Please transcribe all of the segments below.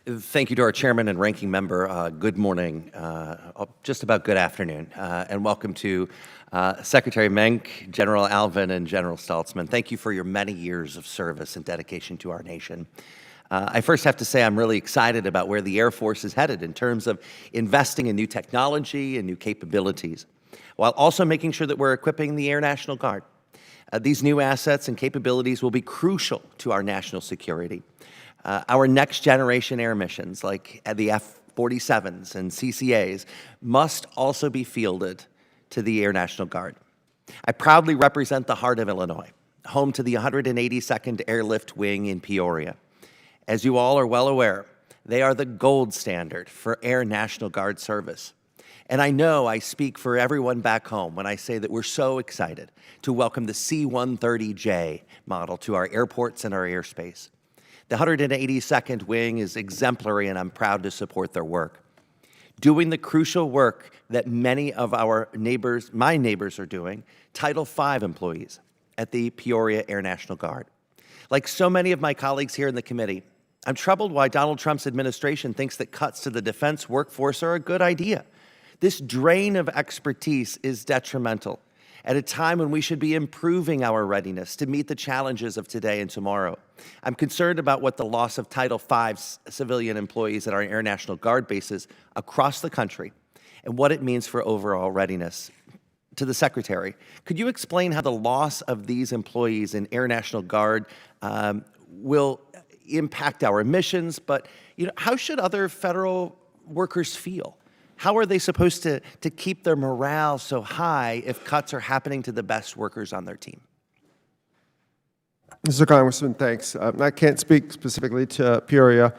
Thank you to our chairman and ranking member. Good morning, just about good afternoon, and welcome to Secretary Menk, General Alvin, and General Staltzman. Thank you for your many years of service and dedication to our nation. I first have to say I'm really excited about where the Air Force is headed in terms of investing in new technology and new capabilities, while also making sure that we're equipping the Air National Guard. These new assets and capabilities will be crucial to our national security. Our next generation air missions, like the F-47s and CCAs, must also be fielded to the Air National Guard. I proudly represent the heart of Illinois, home to the 182nd Airlift Wing in Peoria. As you all are well aware, they are the gold standard for Air National Guard service. And I know I speak for everyone back home when I say that we're so excited to welcome the C-130J model to our airports and our airspace. The 182nd Wing is exemplary, and I'm proud to support their work. Doing the crucial work that many of our neighbors, my neighbors, are doing, Title V employees at the Peoria Air National Guard. Like so many of my colleagues here in the committee, I'm troubled why Donald Trump's administration thinks that cuts to the defense workforce are a good idea. This drain of expertise is detrimental at a time when we should be improving our readiness to meet the challenges of today and tomorrow. I'm concerned about what the loss of Title V civilian employees at our Air National Guard bases across the country and what it means for overall readiness. To the Secretary, could you explain how the loss of these employees in Air National Guard will impact our missions, but how should other federal workers feel? How are they supposed to keep their morale so high if cuts are happening to the best workers on their team? Mr. Congressman, thanks. I can't speak specifically to Peoria.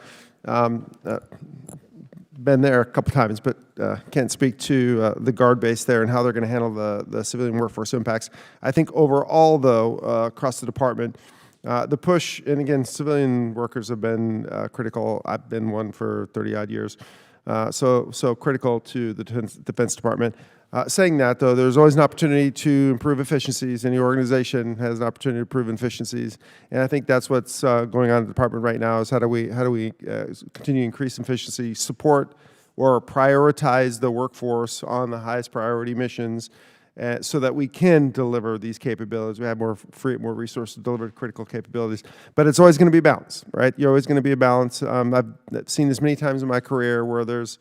Been there a couple times, but can't speak to the Guard base there and how they're going to handle the civilian workforce impacts. I think overall, though, across the department, the push, and again, civilian workers have been critical. I've been one for 30-odd years. So critical to the Defense Department. Saying that, though, there's always an opportunity to improve efficiencies. Any organization has an opportunity to improve efficiencies, and I think that's what's going on in the department right now. Is how do we continue to increase efficiency, support or prioritize the workforce on the highest priority missions, so that we can deliver these capabilities. We have more resources to deliver critical capabilities. But it's always going to be a balance, right? You're always going to be a balance. I've seen this many times in my career where there's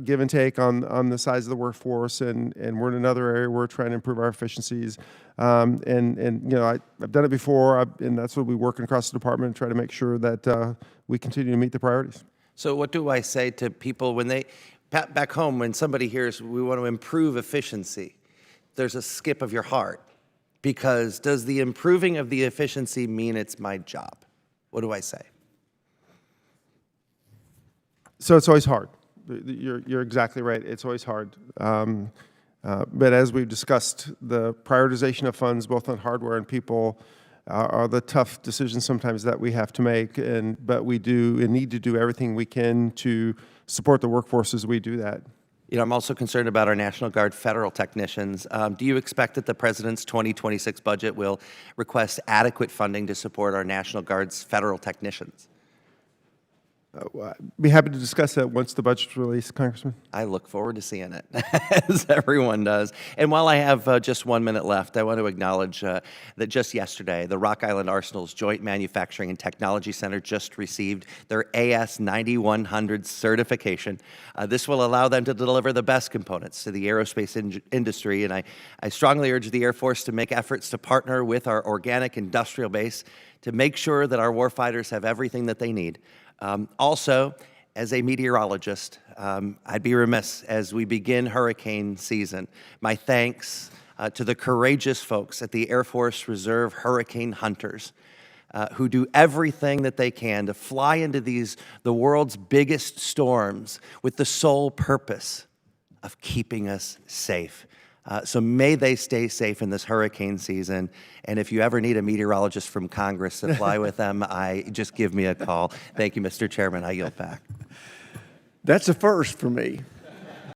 give and take on the size of the workforce, and we're in another area where we're trying to improve our efficiencies. I've done it before, and that's what we're working across the department, try to make sure that we continue to meet the priorities. So what do I say to people when they, back home, when somebody hears we want to improve efficiency? There's a skip of your heart, because does the improving of the efficiency mean it's my job? What do I say? So it's always hard. You're exactly right. It's always hard. But as we've discussed, the prioritization of funds, both on hardware and people, are the tough decisions sometimes that we have to make. But we do and need to do everything we can to support the workforce as we do that. I'm also concerned about our National Guard federal technicians. Do you expect that the President's 2026 budget will request adequate funding to support our National Guard's federal technicians? I'd be happy to discuss that once the budget's released, Congressman. I look forward to seeing it, as everyone does. And while I have just 1 minute left, I want to acknowledge that just yesterday, the Rock Island Arsenal's Joint Manufacturing and Technology Center just received their AS9100 certification. This will allow them to deliver the best components to the aerospace industry, and I strongly urge the Air Force to make efforts to partner with our organic industrial base to make sure that our warfighters have everything that they need. Also, as a meteorologist, I'd be remiss as we begin hurricane season. My thanks to the courageous folks at the Air Force Reserve Hurricane Hunters who do everything that they can to fly into the world's biggest storms with the sole purpose of keeping us safe. So may they stay safe in this hurricane season. And if you ever need a meteorologist from Congress to fly with them, just give me a call. Thank you, Mr. Chairman. I yield back. That's a first for me.